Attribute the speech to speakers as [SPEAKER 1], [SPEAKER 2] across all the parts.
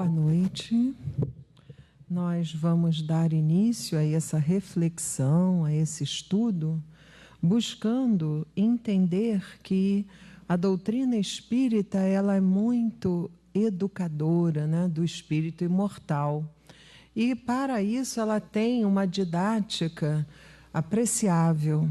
[SPEAKER 1] Boa noite. Nós vamos dar início a essa reflexão, a esse estudo, buscando entender que a doutrina espírita ela é muito educadora, né, do espírito imortal. E, para isso, ela tem uma didática apreciável.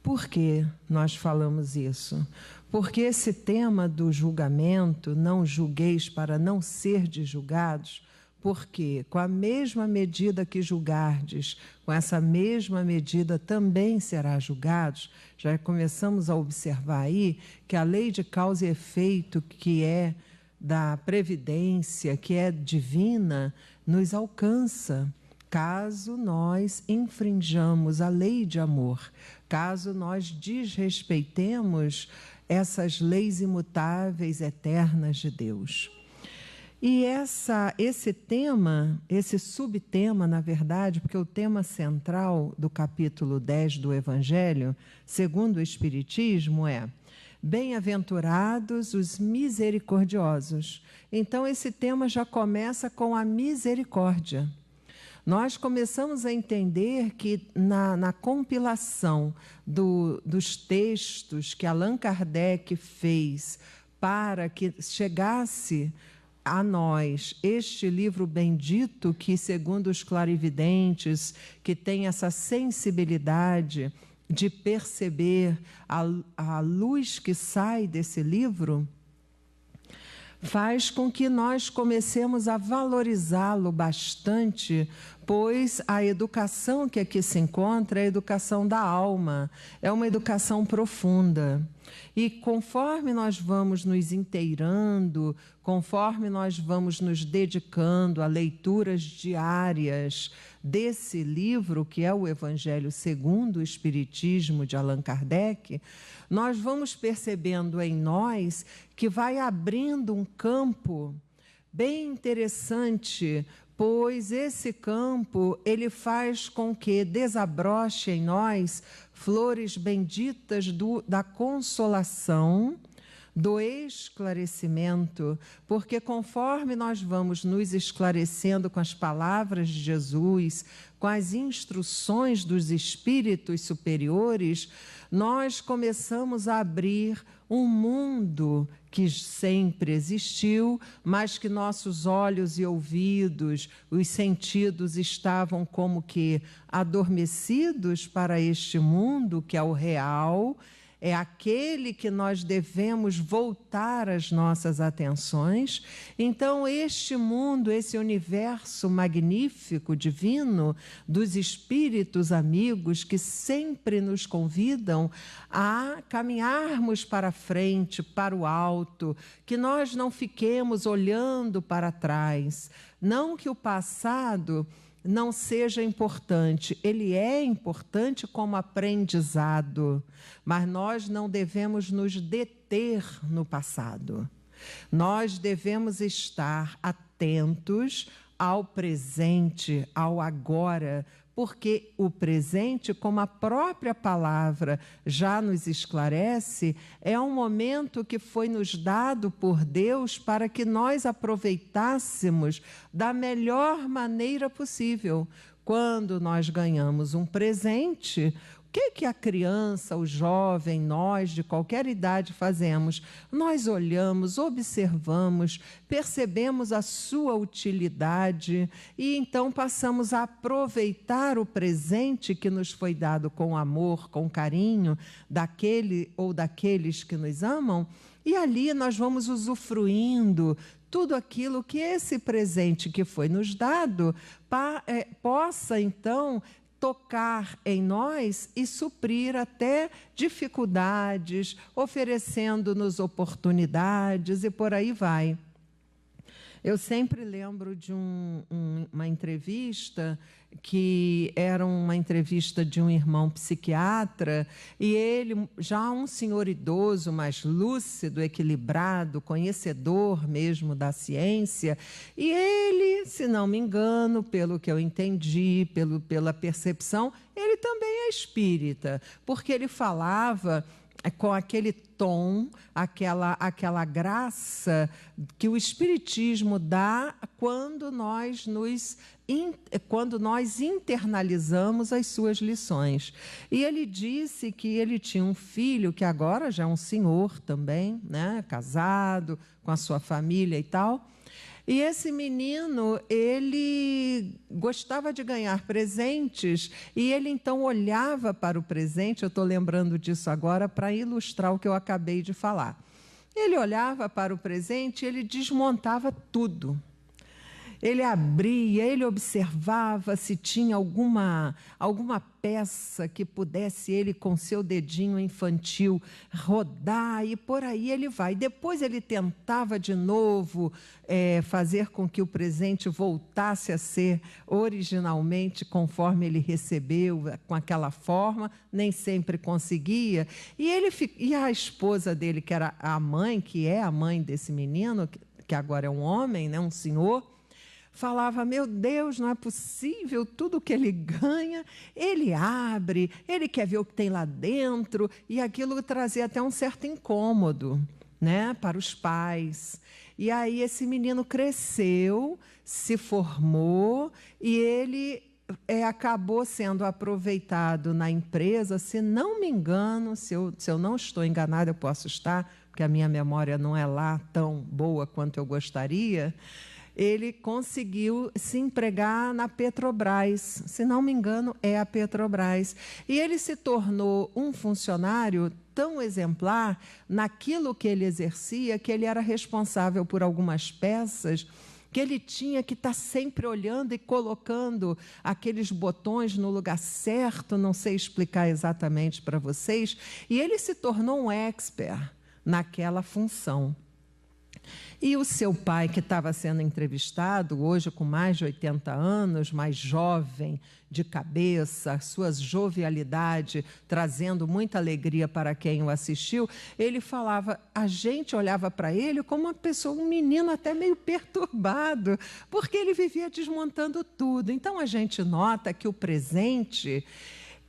[SPEAKER 1] Por que nós falamos isso? Porque esse tema do julgamento, não julgueis para não serdes julgados, porque com a mesma medida que julgardes, com essa mesma medida também será julgados. Já começamos a observar aí que a lei de causa e efeito, que é da previdência, que é divina, nos alcança caso nós infrinjamos a lei de amor, caso nós desrespeitemos essas leis imutáveis, eternas de Deus. E esse tema, esse subtema, na verdade, porque o tema central do capítulo 10 do Evangelho, segundo o Espiritismo, é bem-aventurados os misericordiosos. Então, esse tema já começa com a misericórdia. Nós começamos a entender que na compilação dos textos que Allan Kardec fez para que chegasse a nós este livro bendito que, segundo os clarividentes, que tem essa sensibilidade de perceber a luz que sai desse livro, faz com que nós comecemos a valorizá-lo bastante, pois a educação que aqui se encontra é a educação da alma, é uma educação profunda. E conforme nós vamos nos inteirando, conforme nós vamos nos dedicando a leituras diárias desse livro, que é o Evangelho segundo o Espiritismo de Allan Kardec, nós vamos percebendo em nós que vai abrindo um campo bem interessante, pois esse campo ele faz com que desabroche em nós flores benditas da consolação, do esclarecimento, porque conforme nós vamos nos esclarecendo com as palavras de Jesus, com as instruções dos espíritos superiores, nós começamos a abrir um mundo que sempre existiu, mas que nossos olhos e ouvidos, os sentidos estavam como que adormecidos para este mundo que é o real, é aquele que nós devemos voltar as nossas atenções. Então, este mundo, esse universo magnífico, divino, dos espíritos amigos que sempre nos convidam a caminharmos para frente, para o alto, que nós não fiquemos olhando para trás. Não que o passado não seja importante, ele é importante como aprendizado, mas nós não devemos nos deter no passado. Nós devemos estar atentos ao presente, ao agora, porque o presente, como a própria palavra já nos esclarece, é um momento que foi nos dado por Deus para que nós aproveitássemos da melhor maneira possível. Quando nós ganhamos um presente, o que a criança, o jovem, nós de qualquer idade fazemos? Nós olhamos, observamos, percebemos a sua utilidade e então passamos a aproveitar o presente que nos foi dado com amor, com carinho, daquele ou daqueles que nos amam, e ali nós vamos usufruindo tudo aquilo que esse presente que foi nos dado possa então tocar em nós e suprir até dificuldades, oferecendo-nos oportunidades e por aí vai. Eu sempre lembro de uma entrevista que era uma entrevista de um irmão psiquiatra e ele, já um senhor idoso, mais lúcido, equilibrado, conhecedor mesmo da ciência, e ele, se não me engano, pelo que eu entendi, pela percepção, ele também é espírita, porque ele falava com aquele tom, aquela graça que o Espiritismo dá quando nós internalizamos as suas lições. E ele disse que ele tinha um filho, que agora já é um senhor também, né, casado, com a sua família e tal. E esse menino, ele gostava de ganhar presentes e ele então olhava para o presente, eu estou lembrando disso agora para ilustrar o que eu acabei de falar. Ele olhava para o presente e ele desmontava tudo. Ele abria, ele observava se tinha alguma peça que pudesse ele, com seu dedinho infantil, rodar, e por aí ele vai. Depois ele tentava de novo fazer com que o presente voltasse a ser originalmente conforme ele recebeu, com aquela forma, nem sempre conseguia. E a esposa dele, que era a mãe, que é a mãe desse menino, que agora é um homem, né, um senhor, falava, meu Deus, não é possível, tudo que ele ganha, ele abre, ele quer ver o que tem lá dentro, e aquilo trazia até um certo incômodo, né, para os pais. E aí esse menino cresceu, se formou, e ele acabou sendo aproveitado na empresa, se não me engano, se eu não estou enganada, eu posso estar, porque a minha memória não é lá tão boa quanto eu gostaria. Ele conseguiu se empregar na Petrobras, se não me engano, é a Petrobras. E ele se tornou um funcionário tão exemplar naquilo que ele exercia, que ele era responsável por algumas peças, que ele tinha que estar sempre olhando e colocando aqueles botões no lugar certo, não sei explicar exatamente para vocês, e ele se tornou um expert naquela função. E o seu pai, que estava sendo entrevistado, hoje com mais de 80 anos, mais jovem de cabeça, sua jovialidade trazendo muita alegria para quem o assistiu, ele falava, a gente olhava para ele como uma pessoa, um menino até meio perturbado, porque ele vivia desmontando tudo. Então a gente nota que o presente,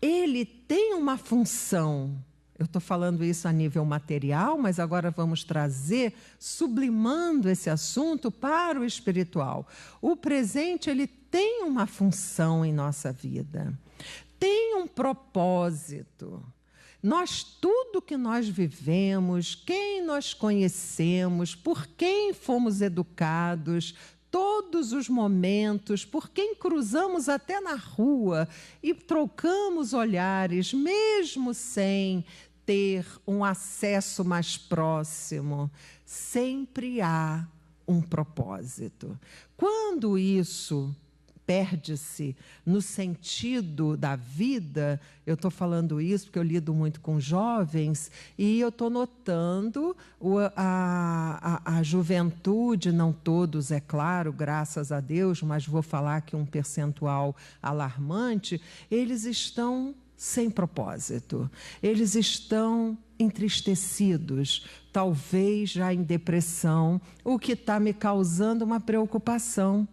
[SPEAKER 1] ele tem uma função. Eu estou falando isso a nível material, mas agora vamos trazer, sublimando esse assunto para o espiritual. O presente, ele tem uma função em nossa vida, tem um propósito. Tudo que nós vivemos, quem nós conhecemos, por quem fomos educados, todos os momentos, por quem cruzamos até na rua e trocamos olhares, mesmo sem ter um acesso mais próximo, sempre há um propósito. Quando isso perde-se no sentido da vida, eu estou falando isso porque eu lido muito com jovens, e eu estou notando a juventude, não todos, é claro, graças a Deus, mas vou falar que um percentual alarmante, eles estão sem propósito, eles estão entristecidos, talvez já em depressão, o que está me causando uma preocupação,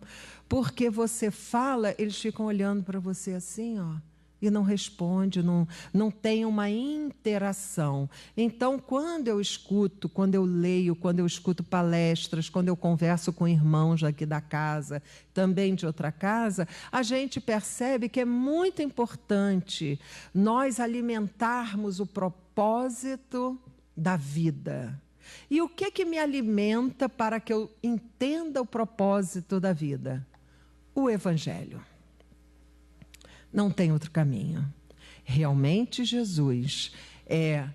[SPEAKER 1] porque você fala, eles ficam olhando para você assim, ó, e não responde, não tem uma interação. Então, quando eu escuto, quando eu leio, quando eu escuto palestras, quando eu converso com irmãos aqui da casa, também de outra casa, a gente percebe que é muito importante nós alimentarmos o propósito da vida. E o que me alimenta para que eu entenda o propósito da vida? O Evangelho. Não tem outro caminho. Realmente Jesus é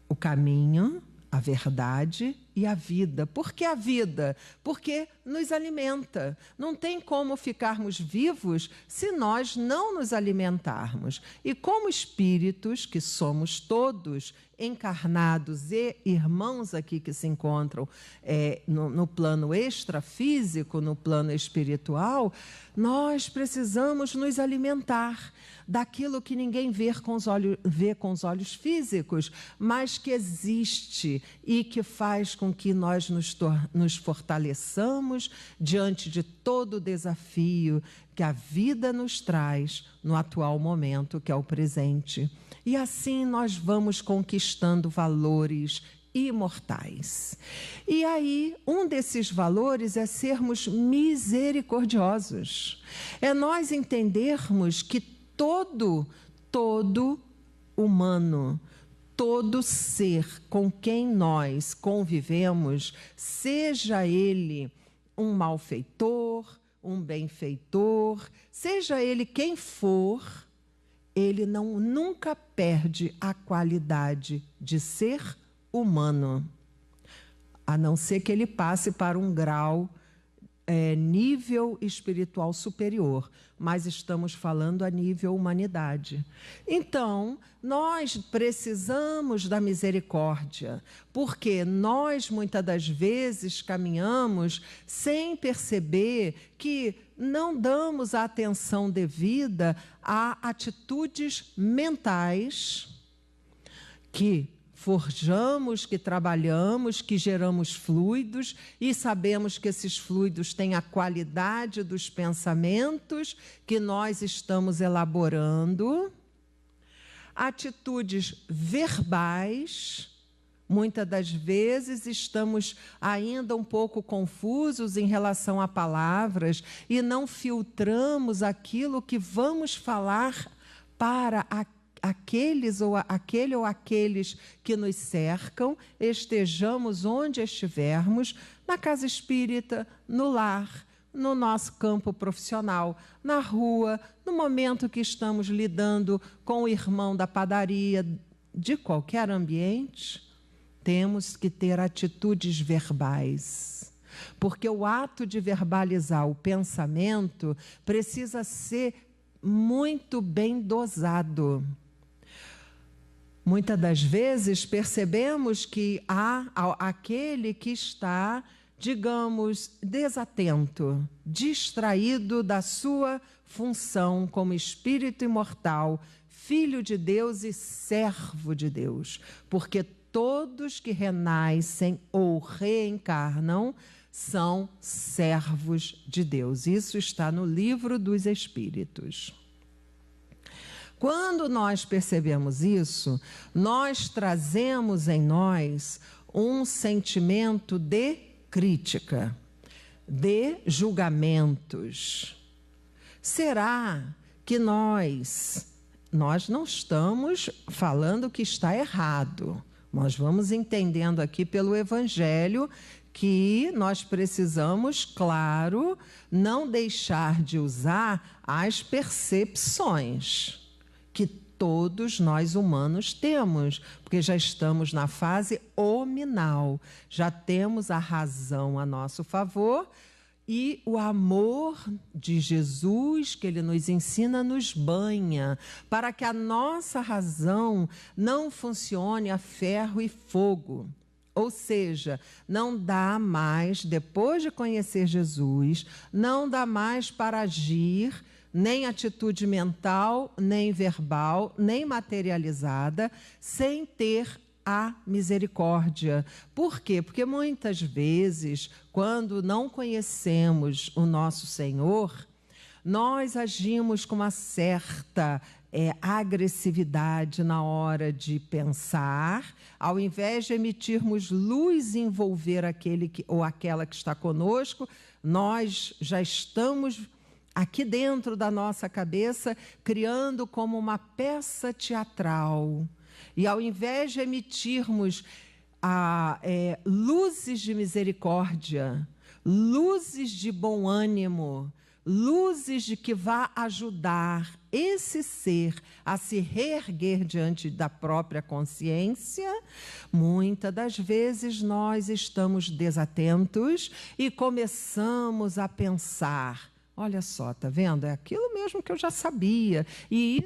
[SPEAKER 1] o caminho, a verdade e a vida. Por que a vida? Porque nos alimenta. Não tem como ficarmos vivos se nós não nos alimentarmos. E como espíritos, que somos todos encarnados e irmãos aqui que se encontram no plano extrafísico, no plano espiritual, nós precisamos nos alimentar daquilo que ninguém vê com os olhos físicos, mas que existe e que faz com que nós nos fortaleçamos diante de todo o desafio que a vida nos traz no atual momento, que é o presente. E assim nós vamos conquistando valores imortais. E aí, um desses valores é sermos misericordiosos. É nós entendermos que todo humano, todo ser com quem nós convivemos, seja ele um malfeitor, um benfeitor, seja ele quem for, ele nunca perde a qualidade de ser humano, a não ser que ele passe para um grau, nível espiritual superior, mas estamos falando a nível humanidade. Então, nós precisamos da misericórdia, porque nós, muitas das vezes, caminhamos sem perceber que não damos a atenção devida a atitudes mentais que forjamos, que trabalhamos, que geramos fluidos e sabemos que esses fluidos têm a qualidade dos pensamentos que nós estamos elaborando. Atitudes verbais, muitas das vezes estamos ainda um pouco confusos em relação a palavras e não filtramos aquilo que vamos falar para aquele ou aqueles que nos cercam, estejamos onde estivermos, na casa espírita, no lar, no nosso campo profissional, na rua, no momento que estamos lidando com o irmão da padaria, de qualquer ambiente, temos que ter atitudes verbais. Porque o ato de verbalizar o pensamento precisa ser muito bem dosado. Muitas das vezes percebemos que há aquele que está, digamos, desatento, distraído da sua função como espírito imortal, filho de Deus e servo de Deus. Porque todos que renascem ou reencarnam são servos de Deus. Isso está no Livro dos Espíritos. Quando nós percebemos isso, nós trazemos em nós um sentimento de crítica, de julgamentos. Será que nós não estamos falando que está errado? Nós vamos entendendo aqui pelo Evangelho que nós precisamos, claro, não deixar de usar as percepções que todos nós humanos temos, porque já estamos na fase hominal, já temos a razão a nosso favor e o amor de Jesus que Ele nos ensina nos banha, para que a nossa razão não funcione a ferro e fogo. Ou seja, não dá mais, depois de conhecer Jesus, não dá mais para agir nem atitude mental, nem verbal, nem materializada, sem ter a misericórdia. Por quê? Porque muitas vezes, quando não conhecemos o nosso Senhor, nós agimos com uma certa agressividade na hora de pensar, ao invés de emitirmos luz e envolver aquele ou aquela que está conosco, nós já estamos aqui dentro da nossa cabeça, criando como uma peça teatral. E ao invés de emitirmos luzes de misericórdia, luzes de bom ânimo, luzes de que vá ajudar esse ser a se reerguer diante da própria consciência, muitas das vezes nós estamos desatentos e começamos a pensar: olha só, tá vendo? É aquilo mesmo que eu já sabia. E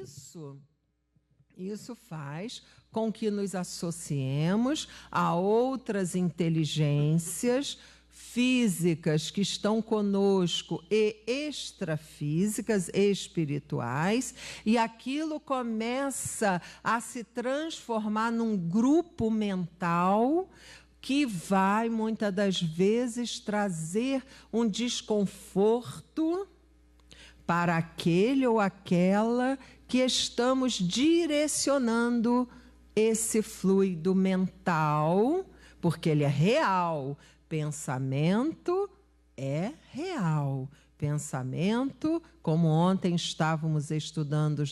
[SPEAKER 1] isso faz com que nos associemos a outras inteligências físicas que estão conosco e extrafísicas, espirituais, e aquilo começa a se transformar num grupo mental que vai, muitas das vezes, trazer um desconforto para aquele ou aquela que estamos direcionando esse fluido mental, porque ele é real. Pensamento é real. Pensamento, como ontem estávamos estudando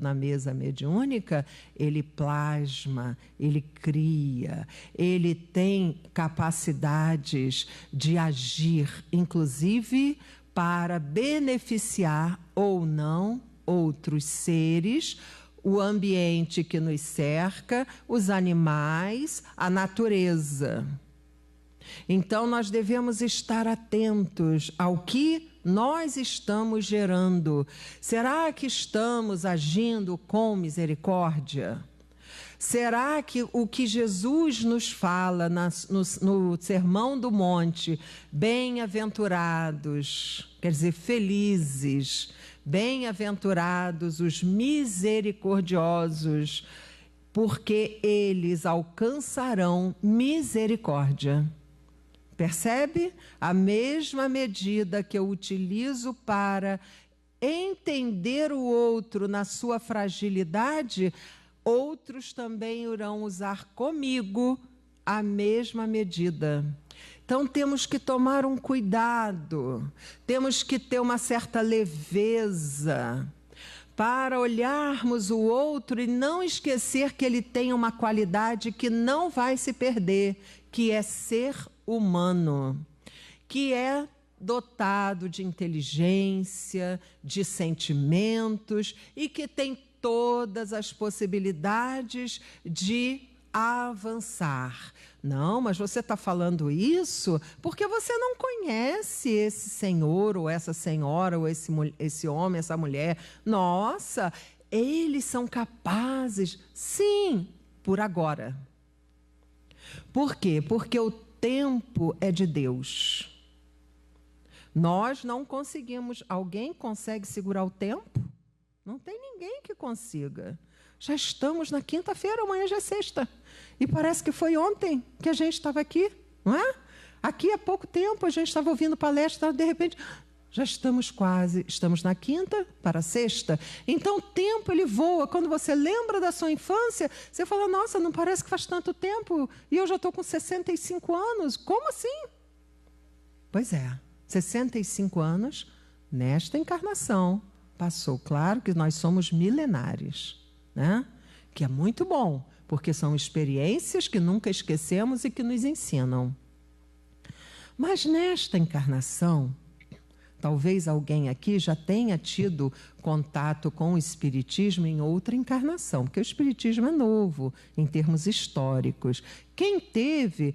[SPEAKER 1] na mesa mediúnica, ele plasma, ele cria, ele tem capacidades de agir, inclusive para beneficiar ou não outros seres, o ambiente que nos cerca, os animais, a natureza. Então, nós devemos estar atentos ao que nós estamos gerando. Será que estamos agindo com misericórdia? Será que o que Jesus nos fala no Sermão do Monte, bem-aventurados, quer dizer, felizes, bem-aventurados os misericordiosos, porque eles alcançarão misericórdia. Percebe? A mesma medida que eu utilizo para entender o outro na sua fragilidade, outros também irão usar comigo a mesma medida. Então temos que tomar um cuidado, temos que ter uma certa leveza para olharmos o outro e não esquecer que ele tem uma qualidade que não vai se perder, que é ser humano, que é dotado de inteligência, de sentimentos e que tem todas as possibilidades de avançar. Não, mas você está falando isso porque você não conhece esse senhor ou essa senhora ou esse homem, essa mulher. Nossa, eles são capazes. Sim, por agora. Por quê? Porque o tempo é de Deus. Nós não conseguimos. Alguém consegue segurar o tempo? Não tem ninguém que consiga. Já estamos na quinta-feira, amanhã já é sexta. E parece que foi ontem que a gente estava aqui, não é? Aqui há pouco tempo a gente estava ouvindo palestra, de repente, já estamos na quinta para a sexta. Então o tempo ele voa. Quando você lembra da sua infância, você fala, nossa, não parece que faz tanto tempo. E eu já estou com 65 anos. Como assim? Pois é, 65 anos nesta encarnação. Passou. Claro que nós somos milenares, né? Que é muito bom, porque são experiências que nunca esquecemos e que nos ensinam. Mas nesta encarnação, talvez alguém aqui já tenha tido contato com o Espiritismo em outra encarnação, porque o Espiritismo é novo em termos históricos. Quem teve,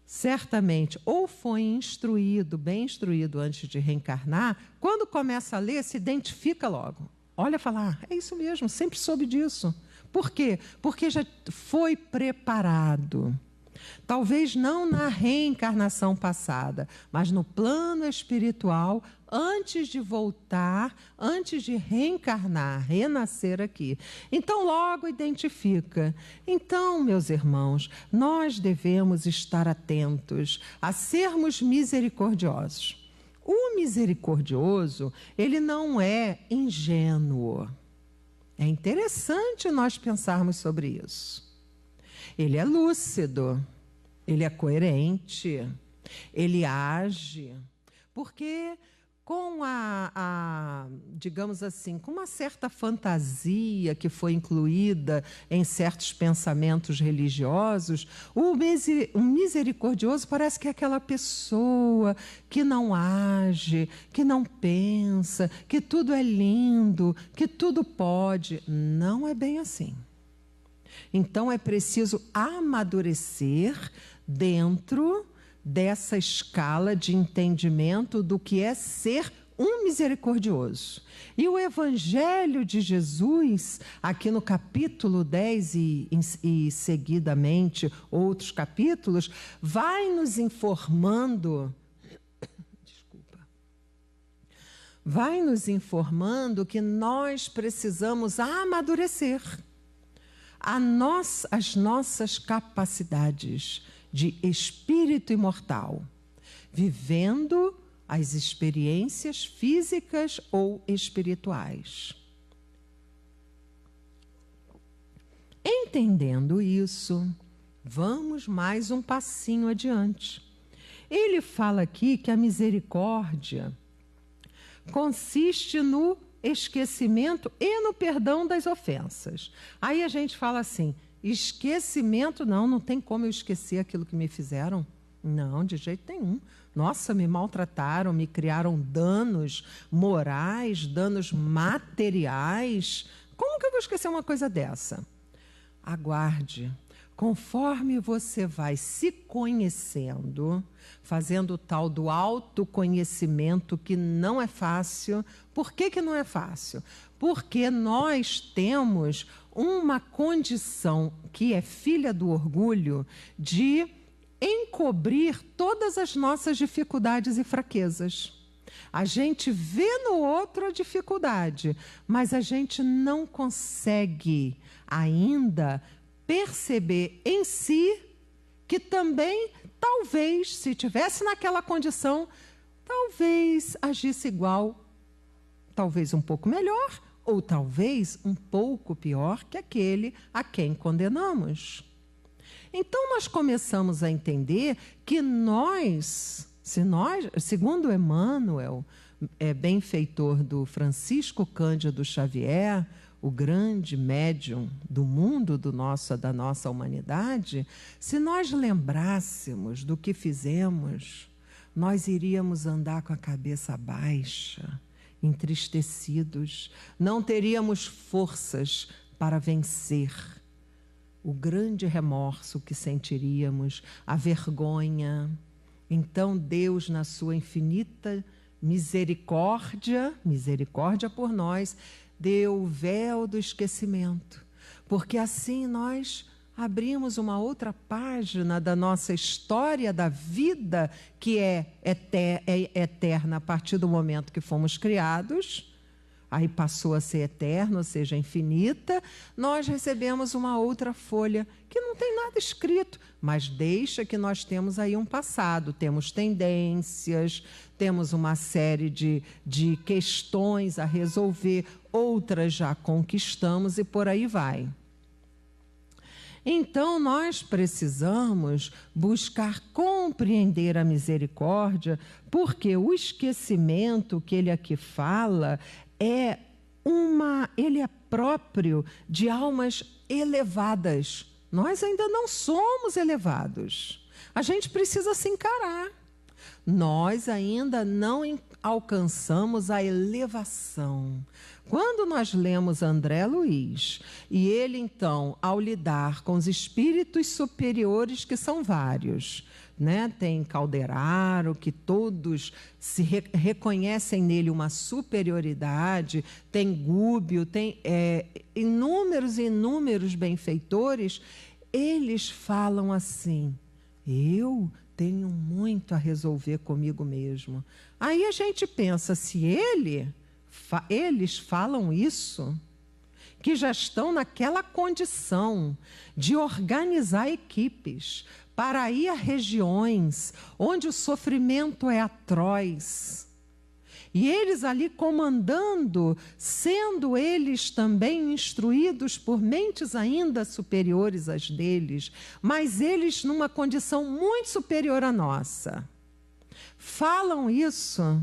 [SPEAKER 1] certamente, ou foi instruído, bem instruído antes de reencarnar, quando começa a ler, se identifica logo. Olha, fala, é isso mesmo, sempre soube disso. Por quê? Porque já foi preparado. Talvez não na reencarnação passada, mas no plano espiritual, antes de voltar, antes de reencarnar, renascer aqui. Então, logo identifica. Então, meus irmãos, nós devemos estar atentos a sermos misericordiosos. O misericordioso, ele não é ingênuo. É interessante nós pensarmos sobre isso. Ele é lúcido, ele é coerente, ele age, porque com digamos assim, com uma certa fantasia que foi incluída em certos pensamentos religiosos, o misericordioso parece que é aquela pessoa que não age, que não pensa, que tudo é lindo, que tudo pode. Não é bem assim. Então é preciso amadurecer dentro dessa escala de entendimento do que é ser um misericordioso. E o Evangelho de Jesus, aqui no capítulo 10 e seguidamente outros capítulos, vai nos informando, vai nos informando que nós precisamos amadurecer as nossas capacidades de espírito imortal, vivendo as experiências físicas ou espirituais. Entendendo isso, vamos mais um passinho adiante. Ele fala aqui que a misericórdia consiste no esquecimento e no perdão das ofensas. Aí a gente fala assim, esquecimento, não tem como eu esquecer aquilo que me fizeram. Não, de jeito nenhum. Nossa, me maltrataram, me criaram danos morais, danos materiais. Como que eu vou esquecer uma coisa dessa? Aguarde. Conforme você vai se conhecendo, fazendo o tal do autoconhecimento, que não é fácil. Por que não é fácil? Porque nós temos uma condição que é filha do orgulho de encobrir todas as nossas dificuldades e fraquezas. A gente vê no outro a dificuldade, mas a gente não consegue ainda perceber em si que também, talvez, se tivesse naquela condição, talvez agisse igual, talvez um pouco melhor, ou talvez um pouco pior que aquele a quem condenamos. Então, nós começamos a entender que segundo Emmanuel, benfeitor do Francisco Cândido Xavier, o grande médium do mundo da nossa humanidade, se nós lembrássemos do que fizemos, nós iríamos andar com a cabeça baixa, entristecidos, não teríamos forças para vencer o grande remorso que sentiríamos, a vergonha. Então Deus, na sua infinita misericórdia por nós, deu o véu do esquecimento, porque assim nós abrimos uma outra página da nossa história da vida, que é eterna a partir do momento que fomos criados. Aí passou a ser eterna, ou seja, infinita. Nós recebemos uma outra folha que não tem nada escrito, mas deixa que nós temos aí um passado, temos tendências, temos uma série de questões a resolver, outras já conquistamos e por aí vai. Então, nós precisamos buscar compreender a misericórdia, porque o esquecimento que ele aqui fala ele é próprio de almas elevadas. Nós ainda não somos elevados. A gente precisa se encarar. Nós ainda não alcançamos a elevação. Quando nós lemos André Luiz, e ele então, ao lidar com os espíritos superiores, que são vários, né? Tem Calderaro, que todos se reconhecem nele uma superioridade, tem Gúbio, tem inúmeros benfeitores, eles falam assim, eu tenho muito a resolver comigo mesmo. Aí a gente pensa, se eles falam isso, que já estão naquela condição de organizar equipes para ir a regiões onde o sofrimento é atroz, e eles ali comandando, sendo eles também instruídos por mentes ainda superiores às deles, mas eles numa condição muito superior à nossa, falam isso,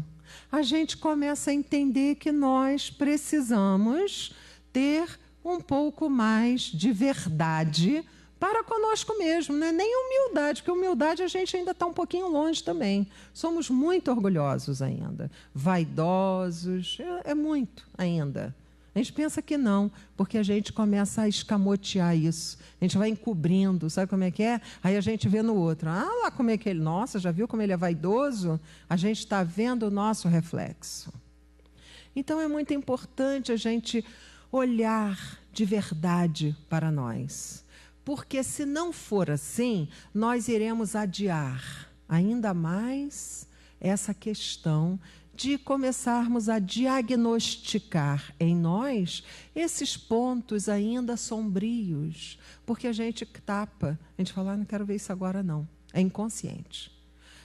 [SPEAKER 1] a gente começa a entender que nós precisamos ter um pouco mais de verdade para conosco mesmo, não é nem humildade, porque humildade a gente ainda está um pouquinho longe também. Somos muito orgulhosos ainda, vaidosos, é muito ainda. A gente pensa que não, porque a gente começa a escamotear isso. A gente vai encobrindo, sabe como é que é? Aí a gente vê no outro, lá como é que ele, nossa, já viu como ele é vaidoso? A gente está vendo o nosso reflexo. Então é muito importante a gente olhar de verdade para nós. Porque se não for assim, nós iremos adiar ainda mais essa questão de começarmos a diagnosticar em nós esses pontos ainda sombrios, porque a gente tapa, a gente fala, não quero ver isso agora não. É inconsciente.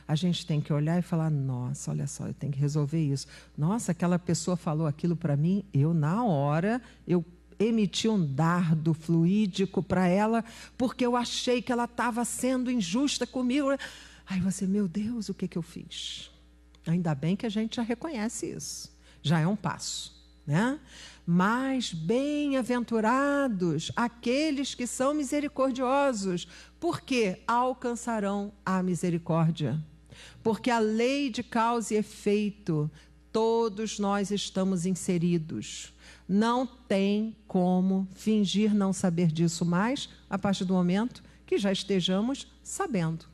[SPEAKER 1] A gente tem que olhar e falar, nossa, olha só, eu tenho que resolver isso. Nossa, aquela pessoa falou aquilo para mim, na hora, eu emiti um dardo fluídico para ela, porque eu achei que ela estava sendo injusta comigo. Aí você, meu Deus, o que eu fiz? Ainda bem que a gente já reconhece isso. Já é um passo, né? Mas bem-aventurados aqueles que são misericordiosos, porque alcançarão a misericórdia. Porque a lei de causa e efeito, todos nós estamos inseridos. Não tem como fingir não saber disso mais, a partir do momento que já estejamos sabendo.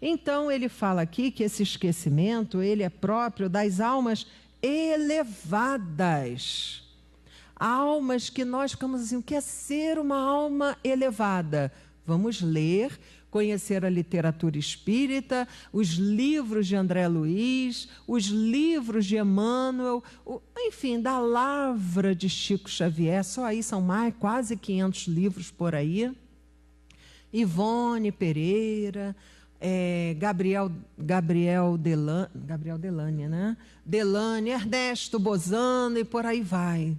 [SPEAKER 1] Então, ele fala aqui que esse esquecimento, ele é próprio das almas elevadas. Almas que nós ficamos assim, o que é ser uma alma elevada? Vamos ler, conhecer a literatura espírita, os livros de André Luiz, os livros de Emmanuel, enfim, da Lavra de Chico Xavier, só aí são mais quase 500 livros por aí. Ivone Pereira, Gabriel Delane, né? Delane, Ernesto Bozano e por aí vai.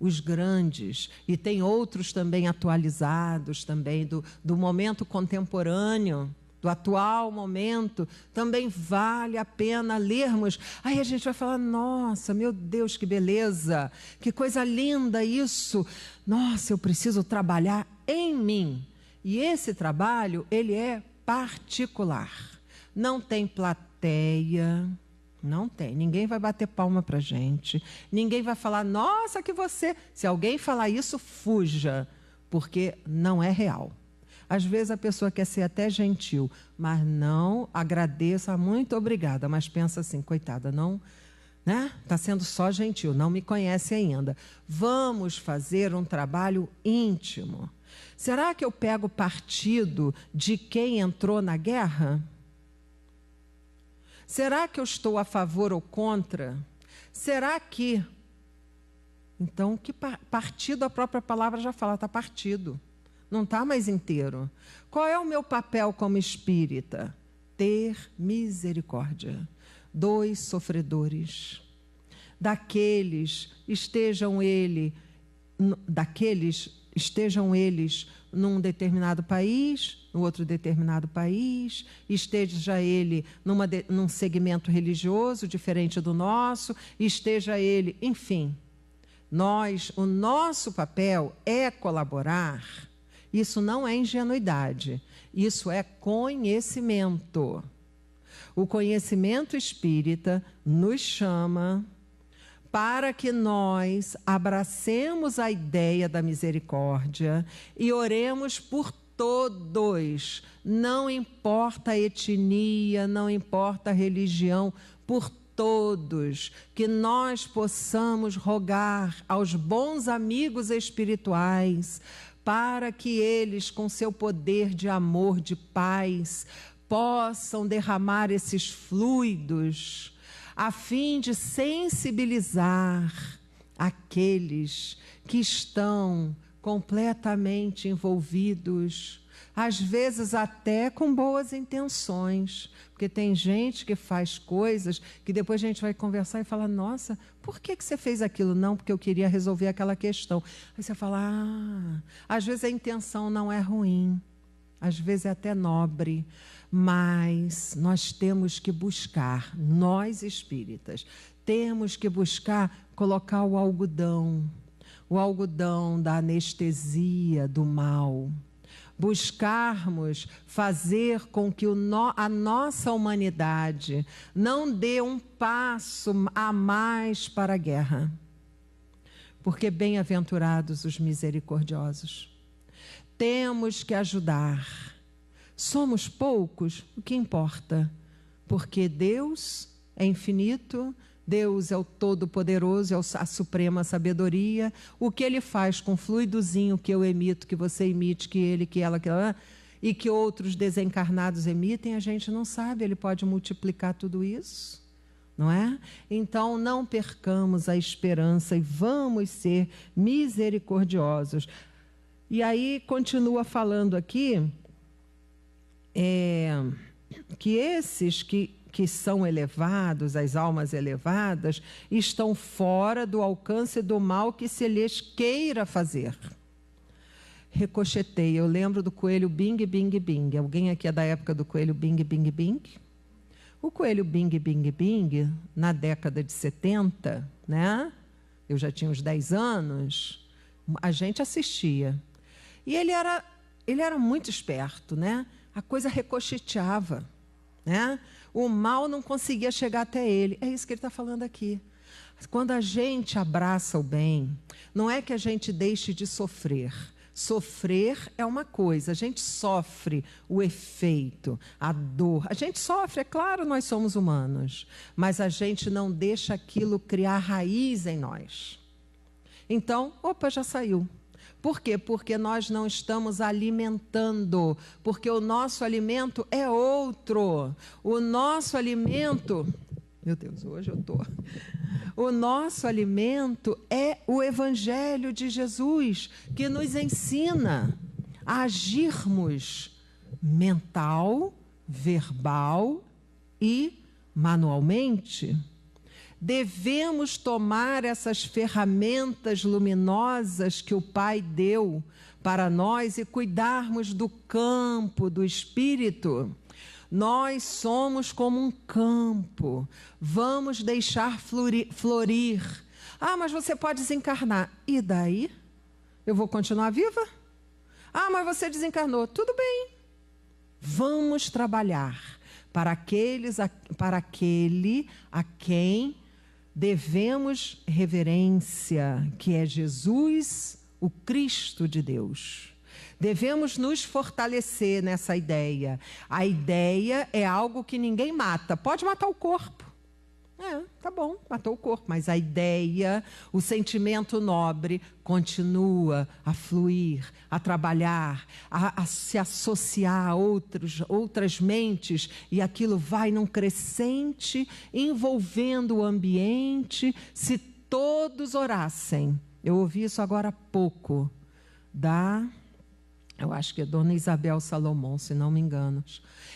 [SPEAKER 1] Os grandes, e tem outros também atualizados, também do momento contemporâneo, do atual momento, também vale a pena lermos. Aí a gente vai falar, nossa, meu Deus, que beleza, que coisa linda isso. Nossa, eu preciso trabalhar em mim. E esse trabalho, ele é particular. Não tem plateia. Não tem, ninguém vai bater palma para a gente, ninguém vai falar, nossa, que você... Se alguém falar isso, fuja, porque não é real. Às vezes a pessoa quer ser até gentil, mas não agradeça, muito obrigada, mas pensa assim, coitada, não, né? Está sendo só gentil, não me conhece ainda. Vamos fazer um trabalho íntimo. Será que eu pego partido de quem entrou na guerra? Será que eu estou a favor ou contra? Será que... Então, que partido, a própria palavra já fala, está partido. Não está mais inteiro. Qual é o meu papel como espírita? Ter misericórdia dos sofredores. Daqueles estejam eles num determinado país, no outro determinado país, esteja ele num segmento religioso diferente do nosso, esteja ele, enfim. O nosso papel é colaborar. Isso não é ingenuidade, isso é conhecimento. O conhecimento espírita nos chama para que nós abracemos a ideia da misericórdia e oremos por todos, não importa a etnia, não importa a religião, por todos, que nós possamos rogar aos bons amigos espirituais para que eles, com seu poder de amor, de paz, possam derramar esses fluidos a fim de sensibilizar aqueles que estão completamente envolvidos, às vezes até com boas intenções, porque tem gente que faz coisas que depois a gente vai conversar e falar, nossa, por que você fez aquilo? Não, porque eu queria resolver aquela questão. Aí você fala, às vezes a intenção não é ruim, às vezes é até nobre, mas nós temos que buscar, nós espíritas, temos que buscar colocar o algodão da anestesia do mal, buscarmos fazer com que a nossa humanidade não dê um passo a mais para a guerra, porque bem-aventurados os misericordiosos. Temos que ajudar. Somos poucos, o que importa? Porque Deus é infinito, Deus é o Todo-Poderoso, é a suprema sabedoria. O que Ele faz com o fluidozinho que eu emito, que você emite, que ele, que ela, e que outros desencarnados emitem, a gente não sabe. Ele pode multiplicar tudo isso, não é? Então, não percamos a esperança e vamos ser misericordiosos. E aí, continua falando aqui, que esses que são elevados, as almas elevadas, estão fora do alcance do mal que se lhes queira fazer. Recochetei. Eu lembro do coelho Bing, Bing, Bing. Alguém aqui é da época do coelho Bing, Bing, Bing? O coelho Bing, Bing, Bing, na década de 70, né? Eu já tinha uns 10 anos, a gente assistia. E ele era muito esperto, né? A coisa ricocheteava, né? O mal não conseguia chegar até ele. É isso que ele está falando aqui. Quando a gente abraça o bem, não é que a gente deixe de sofrer. Sofrer é uma coisa, a gente sofre o efeito, a dor. A gente sofre, é claro, nós somos humanos, mas a gente não deixa aquilo criar raiz em nós. Então, opa, já saiu. Por quê? Porque nós não estamos alimentando, porque o nosso alimento é outro. O nosso alimento... Meu Deus, hoje eu estou... O nosso alimento é o Evangelho de Jesus, que nos ensina a agirmos mental, verbal e manualmente. Devemos tomar essas ferramentas luminosas que o Pai deu para nós e cuidarmos do campo do Espírito. Nós somos como um campo, vamos deixar florir. Ah, mas você pode desencarnar. E daí? Eu vou continuar viva? Ah, mas você desencarnou. Tudo bem. Vamos trabalhar para aquele a quem devemos reverência, que é Jesus, o Cristo de Deus. Devemos nos fortalecer nessa ideia. A ideia é algo que ninguém mata. Pode matar o corpo. Tá bom, matou o corpo. Mas a ideia, o sentimento nobre, continua a fluir, a trabalhar, a se associar a outras mentes. E aquilo vai num crescente, envolvendo o ambiente. Se todos orassem. Eu ouvi isso agora há pouco, eu acho que é Dona Isabel Salomão, se não me engano.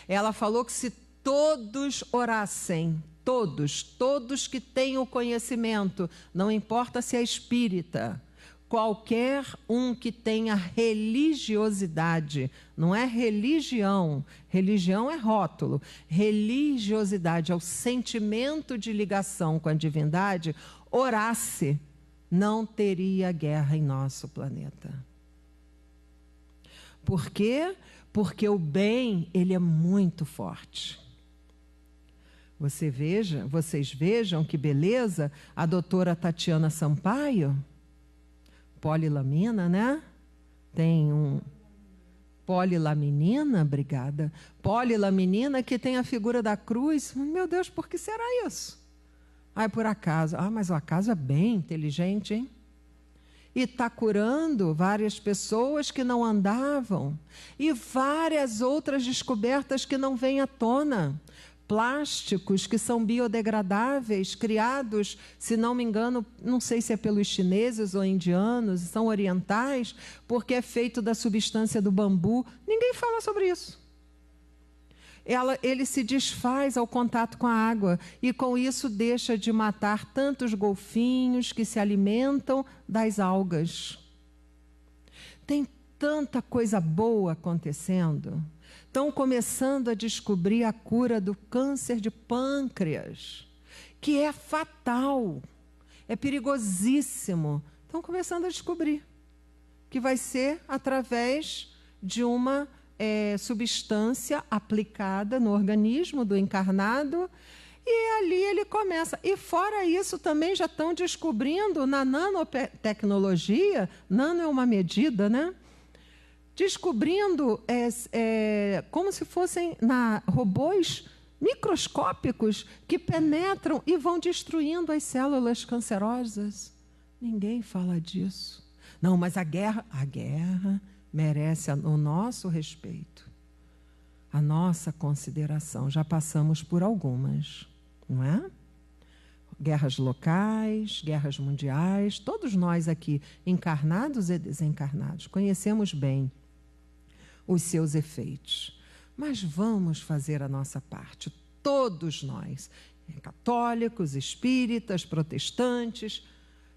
[SPEAKER 1] Ela falou que se todos orassem, todos que têm o conhecimento, não importa se é espírita, qualquer um que tenha religiosidade, não é religião, religião é rótulo, religiosidade é o sentimento de ligação com a divindade, orasse, não teria guerra em nosso planeta. Por quê? Porque o bem, ele é muito forte. Vocês vejam que beleza, a doutora Tatiana Sampaio, polilamina, né? Tem polilaminina, obrigada. Polilaminina que tem a figura da cruz. Meu Deus, por que será isso? Ah, é por acaso. Ah, mas o acaso é bem inteligente, hein? E está curando várias pessoas que não andavam. E várias outras descobertas que não vêm à tona. Plásticos que são biodegradáveis, criados, se não me engano, não sei se é pelos chineses ou indianos, são orientais, porque é feito da substância do bambu. Ninguém fala sobre isso. Ele se desfaz ao contato com a água e com isso deixa de matar tantos golfinhos que se alimentam das algas. Tem tanta coisa boa acontecendo. Estão começando a descobrir a cura do câncer de pâncreas, que é fatal, é perigosíssimo. Estão começando a descobrir que vai ser através de uma substância aplicada no organismo do encarnado, e ali ele começa. E fora isso, também já estão descobrindo na nanotecnologia, nano é uma medida, né? Descobrindo como se fossem robôs microscópicos que penetram e vão destruindo as células cancerosas. Ninguém fala disso. Não, mas a guerra merece o nosso respeito, a nossa consideração. Já passamos por algumas, não é? Guerras locais, guerras mundiais, todos nós aqui, encarnados e desencarnados, conhecemos bem os seus efeitos. mas vamos fazer a nossa parte, todos nós, católicos, espíritas, protestantes,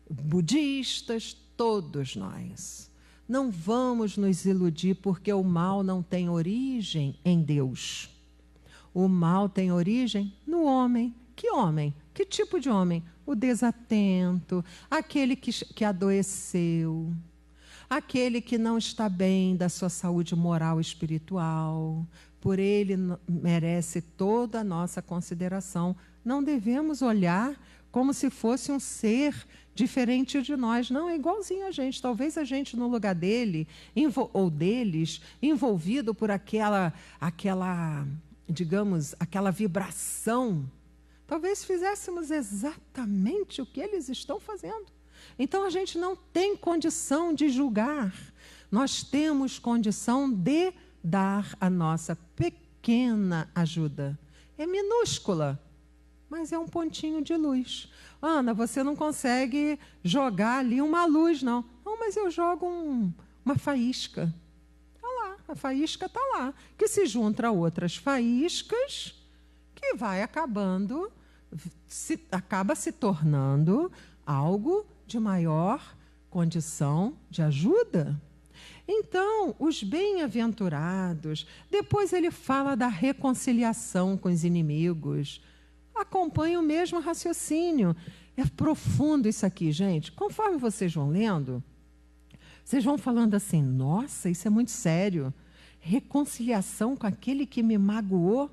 [SPEAKER 1] budistas, todos nós. Não vamos nos iludir, porque o mal não tem origem em Deus. O mal tem origem no homem. Que homem? Que tipo de homem? O desatento, aquele que adoeceu, aquele que não está bem da sua saúde moral e espiritual. Por ele merece toda a nossa consideração. Não devemos olhar como se fosse um ser diferente de nós. Não, é igualzinho a gente. Talvez a gente, no lugar dele ou deles, envolvido por aquela, digamos, aquela vibração, talvez fizéssemos exatamente o que eles estão fazendo. Então a gente não tem condição de julgar. Nós temos condição de dar a nossa pequena ajuda. É minúscula, mas é um pontinho de luz. Ana, você não consegue jogar ali uma luz, não. Não, mas eu jogo uma faísca. Está lá, a faísca está lá, que se junta a outras faíscas, que vai acaba se tornando algo de maior condição de ajuda. Então, os bem-aventurados, depois ele fala da reconciliação com os inimigos. Acompanha o mesmo raciocínio. É profundo isso aqui, gente. Conforme vocês vão lendo, vocês vão falando assim, nossa, isso é muito sério. Reconciliação com aquele que me magoou.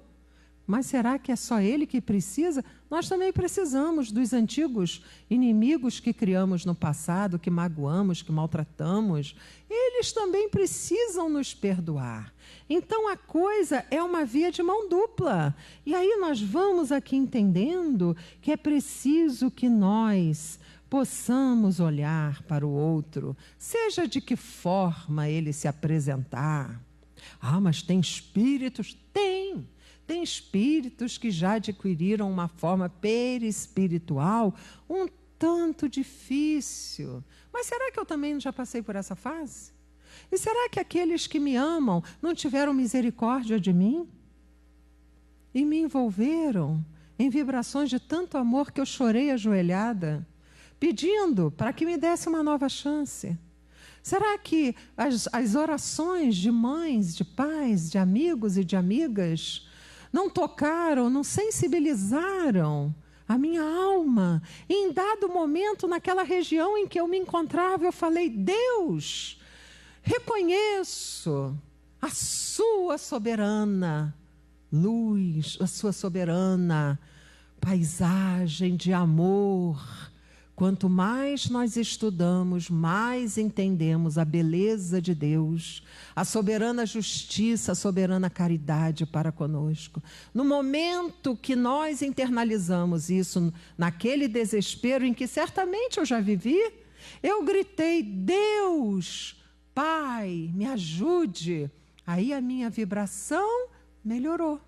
[SPEAKER 1] Mas será que é só ele que precisa? Nós também precisamos dos antigos inimigos que criamos no passado, que magoamos, que maltratamos. Eles também precisam nos perdoar. Então a coisa é uma via de mão dupla. E aí nós vamos aqui entendendo que é preciso que nós possamos olhar para o outro, seja de que forma ele se apresentar. Ah, mas tem espíritos? Tem. Tem espíritos que já adquiriram uma forma perispiritual um tanto difícil. Mas será que eu também já passei por essa fase? E será que aqueles que me amam não tiveram misericórdia de mim? E me envolveram em vibrações de tanto amor que eu chorei ajoelhada, pedindo para que me desse uma nova chance? Será que as orações de mães, de pais, de amigos e de amigas não tocaram, não sensibilizaram a minha alma? E em dado momento, naquela região em que eu me encontrava, eu falei, Deus, reconheço a sua soberana luz, a sua soberana paisagem de amor. Quanto mais nós estudamos, mais entendemos a beleza de Deus, a soberana justiça, a soberana caridade para conosco. No momento que nós internalizamos isso, naquele desespero em que certamente eu já vivi, eu gritei, Deus, Pai, me ajude. Aí a minha vibração melhorou.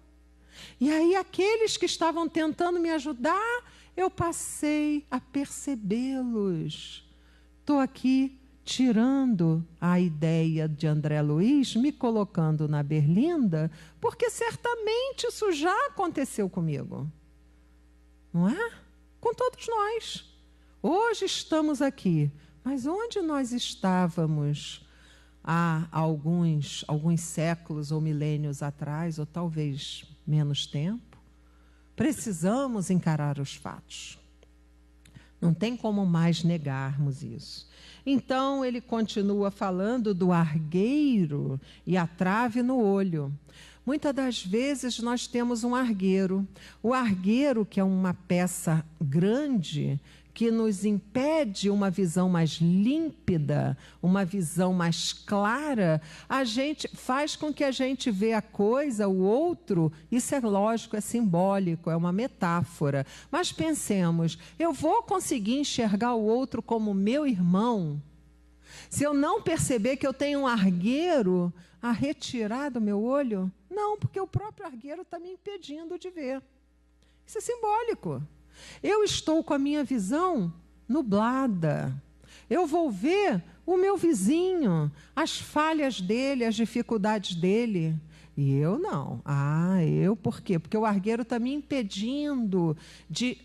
[SPEAKER 1] E aí aqueles que estavam tentando me ajudar, eu passei a percebê-los. Estou aqui tirando a ideia de André Luiz, me colocando na berlinda, porque certamente isso já aconteceu comigo. Não é? Com todos nós. Hoje estamos aqui, mas onde nós estávamos há alguns séculos ou milênios atrás, ou talvez menos tempo? Precisamos encarar os fatos. Não tem como mais negarmos isso. Então, ele continua falando do argueiro e a trave no olho. Muitas das vezes nós temos um argueiro. O argueiro, que é uma peça grande, que nos impede uma visão mais límpida, uma visão mais clara, a gente faz com que a gente vê a coisa, o outro, isso é lógico, é simbólico, é uma metáfora. Mas pensemos, eu vou conseguir enxergar o outro como meu irmão? Se eu não perceber que eu tenho um argueiro a retirar do meu olho? Não, porque o próprio argueiro está me impedindo de ver. Isso é simbólico. Eu estou com a minha visão nublada. Eu vou ver o meu vizinho, as falhas dele, as dificuldades dele. E eu não. Eu por quê? Porque o argueiro está me impedindo de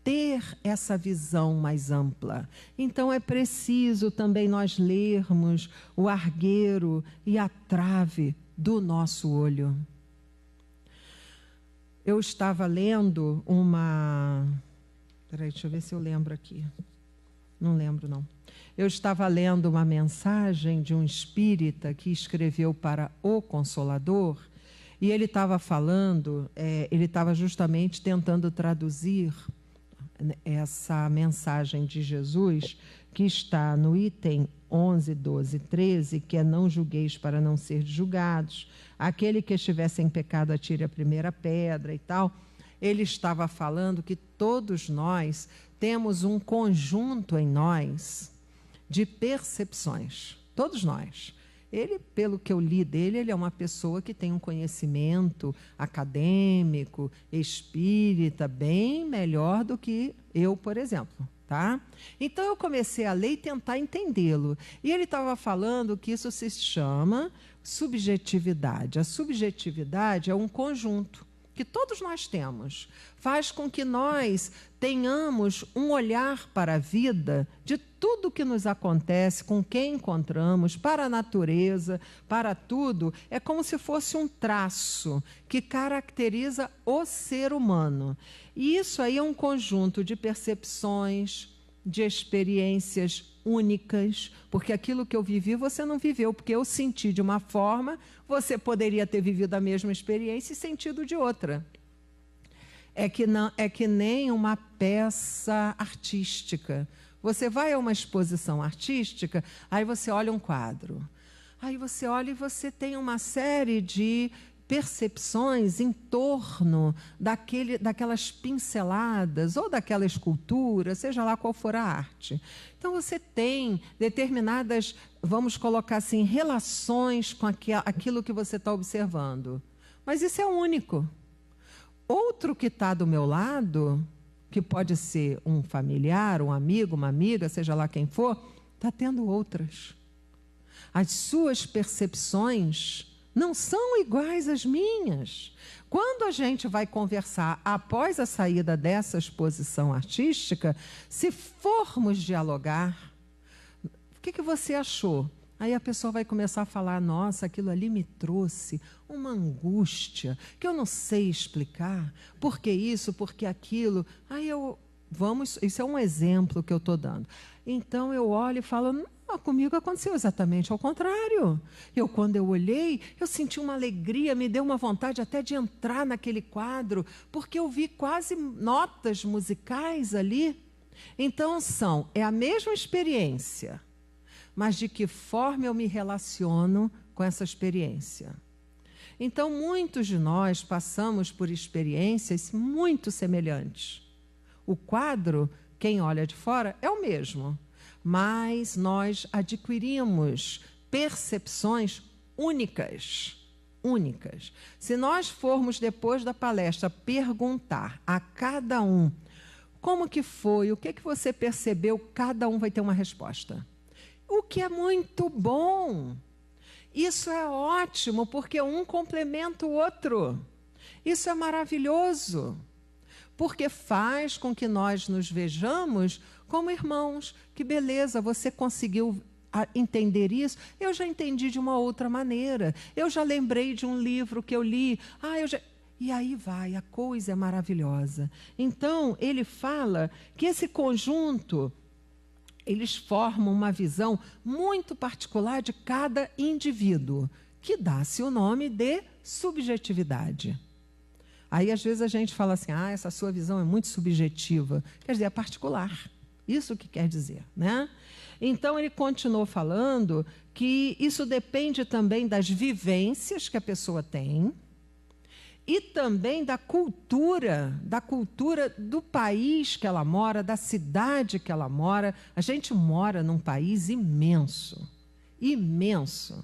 [SPEAKER 1] ter essa visão mais ampla. Então é preciso também nós lermos o argueiro e a trave do nosso olho. Eu estava lendo uma... Peraí, deixa eu ver se eu lembro aqui. Não lembro, não. Eu estava lendo uma mensagem de um espírita que escreveu para o Consolador, e ele estava falando, ele estava justamente tentando traduzir essa mensagem de Jesus, que está no item 11, 12, 13, que é: não julgueis para não ser julgados, aquele que estiver sem pecado atire a primeira pedra e tal. Ele estava falando que todos nós temos um conjunto em nós de percepções, todos nós. Ele, pelo que eu li dele, ele é uma pessoa que tem um conhecimento acadêmico, espírita, bem melhor do que eu, por exemplo. Tá? Então, eu comecei a ler e tentar entendê-lo. E ele estava falando que isso se chama subjetividade. A subjetividade é um conjunto que todos nós temos. Faz com que nós tenhamos um olhar para a vida de tudo que nos acontece, com quem encontramos, para a natureza, para tudo. É como se fosse um traço que caracteriza o ser humano. E isso aí é um conjunto de percepções, de experiências únicas, porque aquilo que eu vivi você não viveu, porque eu senti de uma forma, você poderia ter vivido a mesma experiência e sentido de outra. É que nem uma peça artística. Você vai a uma exposição artística, aí você olha um quadro. Aí você olha e você tem uma série de percepções em torno daquelas pinceladas ou daquela escultura, seja lá qual for a arte. Então, você tem determinadas, vamos colocar assim, relações com aquilo que você está observando. Mas isso é único. Outro que está do meu lado, que pode ser um familiar, um amigo, uma amiga, seja lá quem for, está tendo outras. As suas percepções não são iguais às minhas. Quando a gente vai conversar após a saída dessa exposição artística, se formos dialogar, o que você achou? Aí a pessoa vai começar a falar: nossa, aquilo ali me trouxe uma angústia que eu não sei explicar. Por que isso? Por que aquilo? Aí isso é um exemplo que eu estou dando. Então eu olho e falo: não, comigo aconteceu exatamente ao contrário. Quando eu olhei, eu senti uma alegria, me deu uma vontade até de entrar naquele quadro, porque eu vi quase notas musicais ali. Então é a mesma experiência, mas de que forma eu me relaciono com essa experiência. Então, muitos de nós passamos por experiências muito semelhantes. O quadro, quem olha de fora, é o mesmo, mas nós adquirimos percepções únicas. Se nós formos, depois da palestra, perguntar a cada um como que foi, o que você percebeu, cada um vai ter uma resposta. O que é muito bom. Isso é ótimo, porque um complementa o outro. Isso é maravilhoso, porque faz com que nós nos vejamos como irmãos. Que beleza, você conseguiu entender isso? Eu já entendi de uma outra maneira. Eu já lembrei de um livro que eu li. E aí vai, a coisa é maravilhosa. Então, ele fala que esse conjunto, eles formam uma visão muito particular de cada indivíduo, que dá-se o nome de subjetividade. Aí, às vezes, a gente fala assim: essa sua visão é muito subjetiva. Quer dizer, é particular. Isso que quer dizer, né? Então, ele continuou falando que isso depende também das vivências que a pessoa tem e também da cultura do país que ela mora, da cidade que ela mora. A gente mora num país imenso, imenso.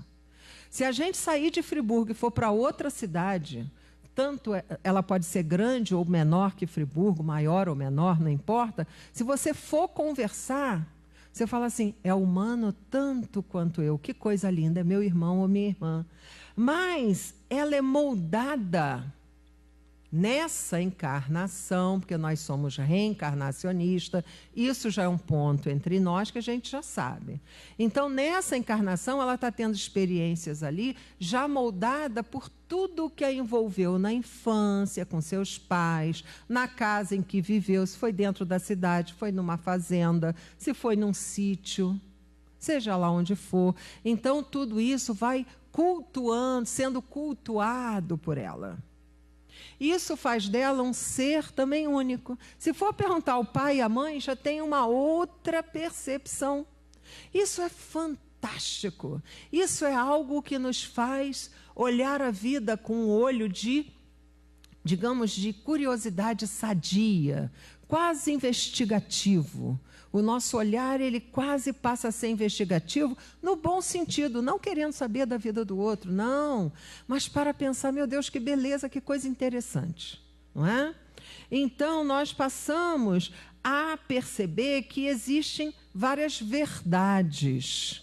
[SPEAKER 1] Se a gente sair de Friburgo e for para outra cidade, tanto ela pode ser grande ou menor que Friburgo, maior ou menor, não importa. Se você for conversar, Você fala assim, é humano tanto quanto eu. Que coisa linda, é meu irmão ou minha irmã. Mas ela é moldada nessa encarnação, porque nós somos reencarnacionistas, isso já é um ponto entre nós que a gente já sabe. Então, nessa encarnação, ela está tendo experiências ali, já moldada por tudo o que a envolveu na infância, com seus pais, na casa em que viveu, se foi dentro da cidade, foi numa fazenda, se foi num sítio, seja lá onde for. Então, tudo isso vai cultuando, sendo cultuado por ela. Isso faz dela um ser também único. Se for perguntar ao pai e à mãe, já tem uma outra percepção. Isso é fantástico. Isso é algo que nos faz olhar a vida com um olho de, digamos, de curiosidade sadia, quase investigativo. O nosso olhar, ele quase passa a ser investigativo no bom sentido, não querendo saber da vida do outro, não, mas para pensar, meu Deus, que beleza, que coisa interessante, não é? Então, nós passamos a perceber que existem várias verdades.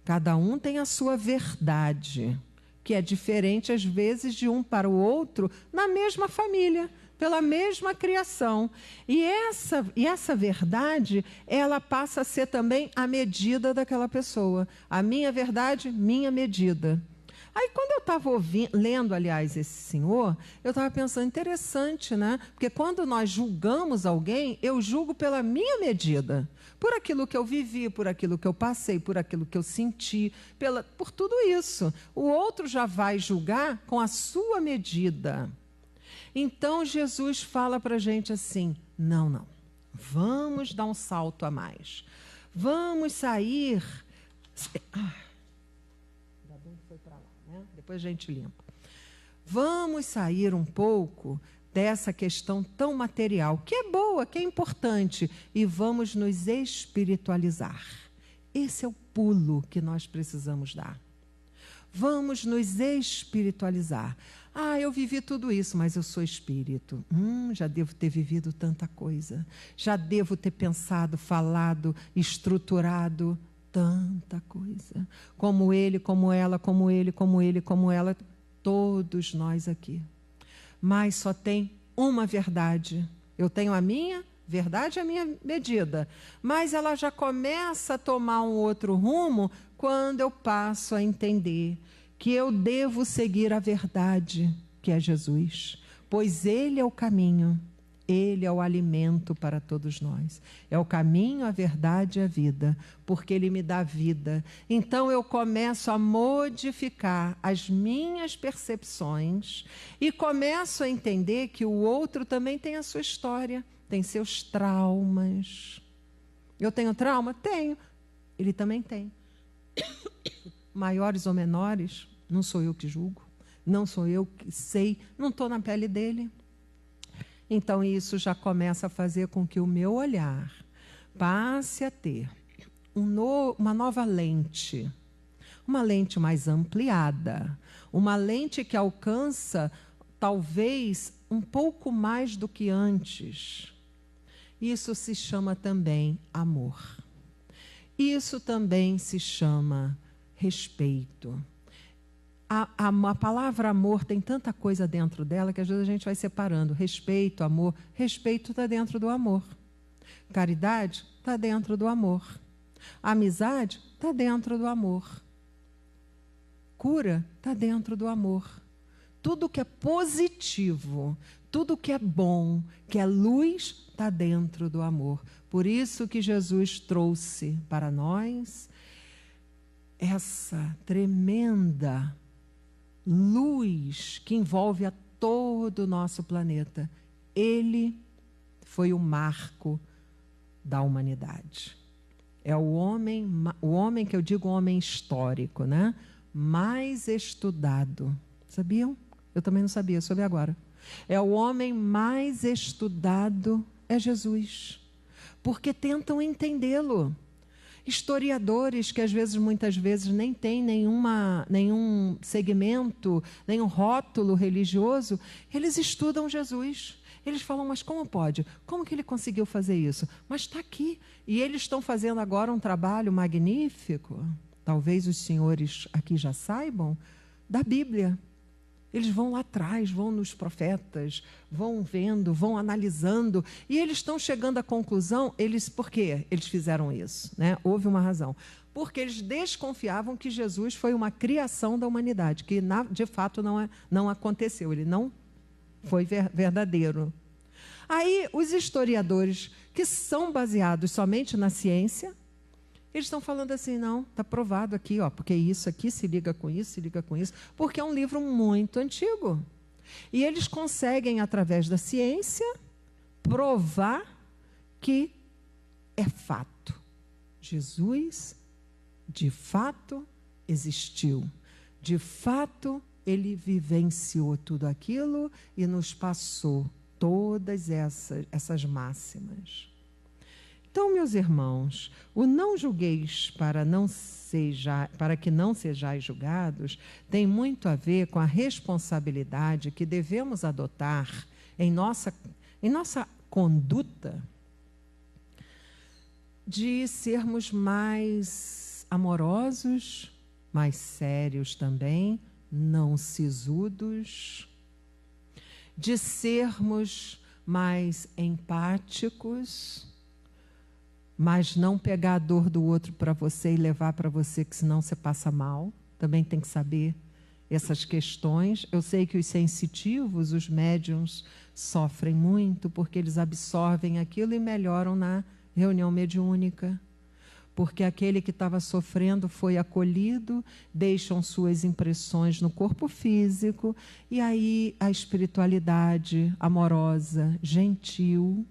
[SPEAKER 1] Cada um tem a sua verdade, que é diferente, às vezes, de um para o outro, na mesma família, pela mesma criação. E essa verdade, ela passa a ser também a medida daquela pessoa. A minha verdade, minha medida. Aí, quando eu estava lendo, aliás, esse senhor, eu estava pensando, interessante, né? Porque quando nós julgamos alguém, eu julgo pela minha medida. Por aquilo que eu vivi, por aquilo que eu passei, por aquilo que eu senti, por tudo isso. O outro já vai julgar com a sua medida. Então, Jesus fala para a gente assim, não, vamos dar um salto a mais. Vamos sair... Ainda bem que foi para lá, né? Depois a gente limpa. Vamos sair um pouco dessa questão tão material, que é boa, que é importante, e vamos nos espiritualizar. Esse é o pulo que nós precisamos dar. Vamos nos espiritualizar. Eu vivi tudo isso, mas eu sou espírito. Já devo ter vivido tanta coisa. Já devo ter pensado, falado, estruturado tanta coisa. Como ele, como ela, como ele, como ele, como ela. Todos nós aqui. Mas só tem uma verdade. Eu tenho a minha verdade, a minha medida. Mas ela já começa a tomar um outro rumo quando eu passo a entender que eu devo seguir a verdade, que é Jesus, pois Ele é o caminho, Ele é o alimento para todos nós. É o caminho, a verdade e a vida, porque Ele me dá vida. Então eu começo a modificar as minhas percepções e começo a entender que o outro também tem a sua história, tem seus traumas. Eu tenho trauma? Tenho. Ele também tem. Maiores ou menores, não sou eu que julgo, não sou eu que sei, não estou na pele dele. Então, isso já começa a fazer com que o meu olhar passe a ter uma nova lente, uma lente mais ampliada, uma lente que alcança, talvez, um pouco mais do que antes. Isso se chama também amor. Isso também se chama respeito. A palavra amor tem tanta coisa dentro dela que às vezes a gente vai separando. Respeito, amor. Respeito está dentro do amor. Caridade está dentro do amor. Amizade está dentro do amor. Cura está dentro do amor. Tudo que é positivo, tudo que é bom, que é luz, está dentro do amor. Por isso que Jesus trouxe para nós essa tremenda luz que envolve a todo o nosso planeta. Ele foi o marco da humanidade. É o homem que eu digo homem histórico, né? Mais estudado. Sabiam? Eu também não sabia, soube agora. É o homem mais estudado, é Jesus. Porque tentam entendê-lo. Historiadores que muitas vezes nem têm nenhum segmento, nenhum rótulo religioso, eles estudam Jesus. Eles falam, mas como pode? Como que ele conseguiu fazer isso? Mas está aqui. E eles estão fazendo agora um trabalho magnífico, talvez os senhores aqui já saibam, da Bíblia. Eles vão lá atrás, vão nos profetas, vão vendo, vão analisando, e eles estão chegando à conclusão, por que eles fizeram isso? Né? Houve uma razão. Porque eles desconfiavam que Jesus foi uma criação da humanidade, que de fato não aconteceu, ele não foi verdadeiro. Aí os historiadores, que são baseados somente na ciência, eles estão falando assim, não, está provado aqui, ó, porque isso aqui se liga com isso, porque é um livro muito antigo. E eles conseguem, através da ciência, provar que é fato. Jesus, de fato, existiu. De fato, ele vivenciou tudo aquilo e nos passou todas essas máximas. Então, meus irmãos, o não julgueis para que não sejais julgados tem muito a ver com a responsabilidade que devemos adotar em nossa conduta de sermos mais amorosos, mais sérios também, não sisudos, de sermos mais empáticos, mas não pegar a dor do outro para você e levar para você, que senão você passa mal. Também tem que saber essas questões. Eu sei que os sensitivos, os médiums, sofrem muito porque eles absorvem aquilo e melhoram na reunião mediúnica. Porque aquele que estava sofrendo foi acolhido, deixam suas impressões no corpo físico, e aí a espiritualidade amorosa, gentil,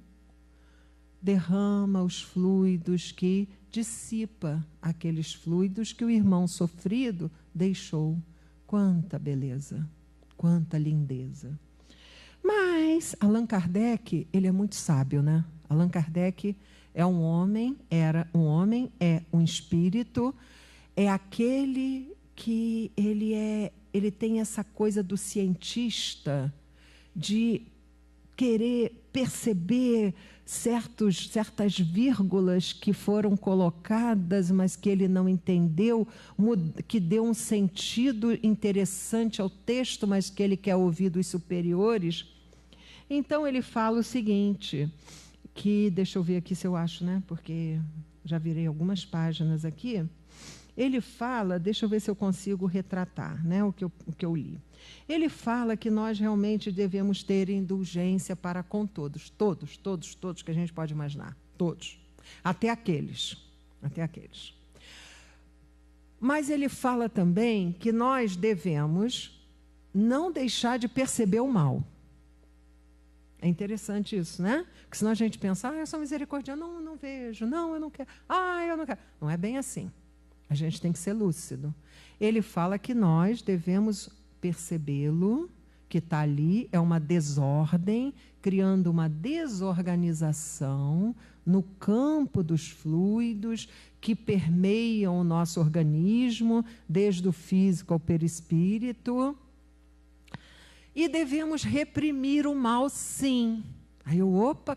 [SPEAKER 1] derrama os fluidos que dissipa aqueles fluidos que o irmão sofrido deixou. Quanta beleza, quanta lindeza. Mas Allan Kardec, ele é muito sábio, né? Allan Kardec é um homem, é um espírito, é aquele que ele tem essa coisa do cientista, de querer perceber certas vírgulas que foram colocadas, mas que ele não entendeu, que deu um sentido interessante ao texto, mas que ele quer ouvir dos superiores. Então ele fala o seguinte, que deixa eu ver aqui se eu acho, né? Porque já virei algumas páginas aqui. Ele fala, deixa eu ver se eu consigo retratar, né, o que eu li. Ele fala que nós realmente devemos ter indulgência para com todos que a gente pode imaginar, todos, até aqueles. Mas ele fala também que nós devemos não deixar de perceber o mal. É interessante isso, né? Porque senão a gente pensa, eu sou misericordiano, não vejo, eu não quero, eu não quero. Não é bem assim. A gente tem que ser lúcido. Ele fala que nós devemos percebê-lo, que está ali, é uma desordem, criando uma desorganização no campo dos fluidos que permeiam o nosso organismo, desde o físico ao perispírito. E devemos reprimir o mal, sim. Aí eu,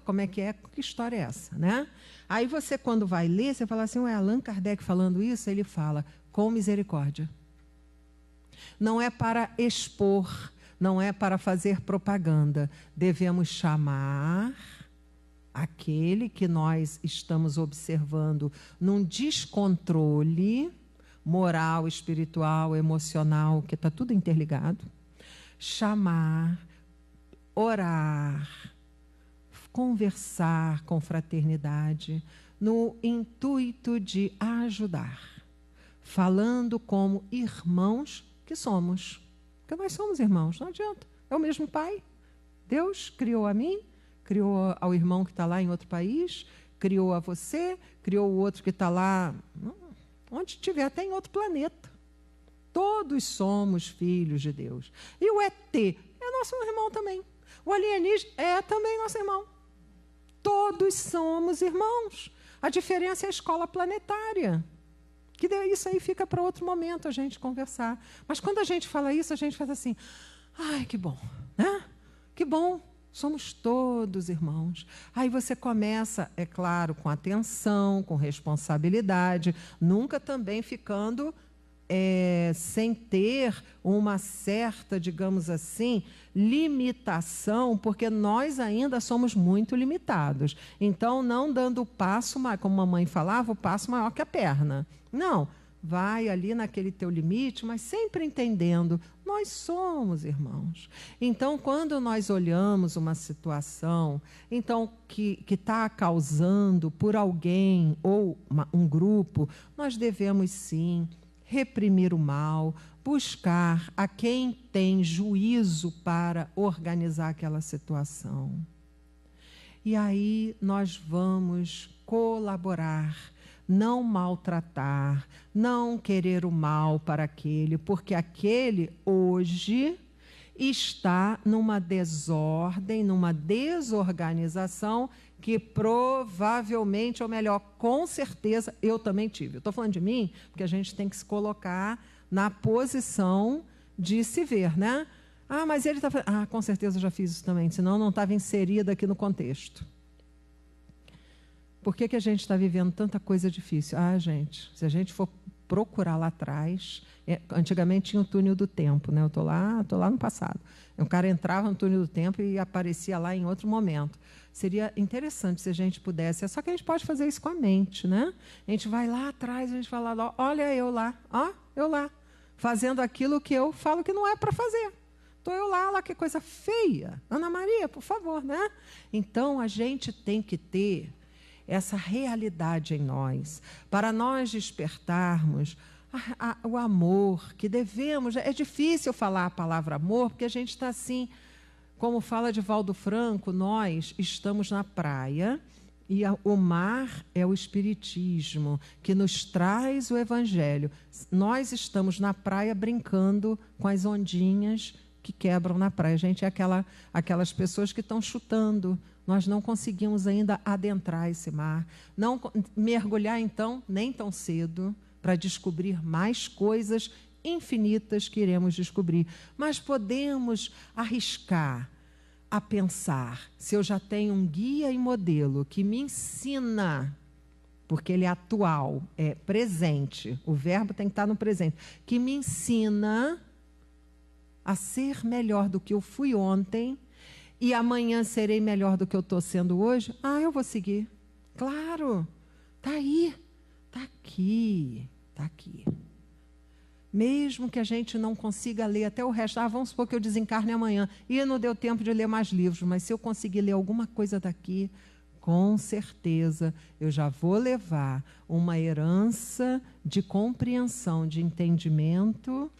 [SPEAKER 1] como é? Que história é essa, né? Aí você, quando vai ler, você fala assim, Allan Kardec falando isso, ele fala, com misericórdia. Não é para expor, não é para fazer propaganda. Devemos chamar aquele que nós estamos observando num descontrole moral, espiritual, emocional, que está tudo interligado. Chamar, orar, conversar com fraternidade, no intuito de ajudar, falando como irmãos que somos. Porque nós somos irmãos, não adianta. É o mesmo Pai. Deus criou a mim, criou ao irmão que está lá em outro país, criou a você, criou o outro que está lá, onde estiver, até em outro planeta. Todos somos filhos de Deus. E o ET é nosso irmão também. O alienígena é também nosso irmão. Todos somos irmãos. A diferença é a escola planetária. Que isso aí fica para outro momento a gente conversar. Mas quando a gente fala isso, a gente faz assim, ai, que bom, né? Que bom Somos todos irmãos. Aí você começa, é claro, com atenção, com responsabilidade, nunca também ficando sem ter uma certa, digamos assim, limitação, porque nós ainda somos muito limitados. Então, não dando o passo, como a mamãe falava, o passo maior que a perna. Não, vai ali naquele teu limite, mas sempre entendendo, nós somos irmãos. Então, quando nós olhamos uma situação então que está causando por alguém ou um grupo, nós devemos sim reprimir o mal, buscar a quem tem juízo para organizar aquela situação. E aí nós vamos colaborar, não maltratar, não querer o mal para aquele, porque aquele hoje está numa desordem, numa desorganização que provavelmente, ou melhor, com certeza, eu também tive. Eu estou falando de mim, porque a gente tem que se colocar na posição de se ver, né? Ah, mas ele está fazendo... Ah, com certeza eu já fiz isso também, senão não estava inserida aqui no contexto. Por que a gente está vivendo tanta coisa difícil? Ah, gente, se a gente for procurar lá atrás, antigamente tinha o túnel do tempo, né? Eu estou lá no passado. O cara entrava no túnel do tempo e aparecia lá em outro momento. Seria interessante se a gente pudesse, só que a gente pode fazer isso com a mente, né? A gente vai lá atrás, a gente fala, olha eu lá, ó, eu lá, fazendo aquilo que eu falo que não é para fazer. Estou eu lá, que coisa feia. Ana Maria, por favor, né? Então, a gente tem que ter essa realidade em nós, para nós despertarmos o amor que devemos. É difícil falar a palavra amor, porque a gente está assim, como fala Divaldo Franco, nós estamos na praia e o mar é o espiritismo que nos traz o evangelho. Nós estamos na praia brincando com as ondinhas que quebram na praia. A gente é aquelas pessoas que estão chutando. Nós não conseguimos ainda adentrar esse mar, não mergulhar, então, nem tão cedo, para descobrir mais coisas infinitas que iremos descobrir. Mas podemos arriscar a pensar, se eu já tenho um guia e modelo que me ensina, porque ele é atual, é presente, o verbo tem que estar no presente, que me ensina a ser melhor do que eu fui ontem, e amanhã serei melhor do que eu estou sendo hoje, eu vou seguir. Claro, está aí, está aqui, está aqui. Mesmo que a gente não consiga ler até o resto, vamos supor que eu desencarne amanhã, e não deu tempo de ler mais livros, mas se eu conseguir ler alguma coisa daqui, com certeza eu já vou levar uma herança de compreensão, de entendimento,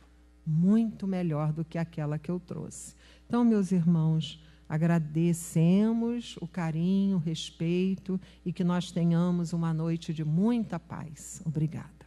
[SPEAKER 1] muito melhor do que aquela que eu trouxe. Então, meus irmãos, agradecemos o carinho, o respeito e que nós tenhamos uma noite de muita paz. Obrigada.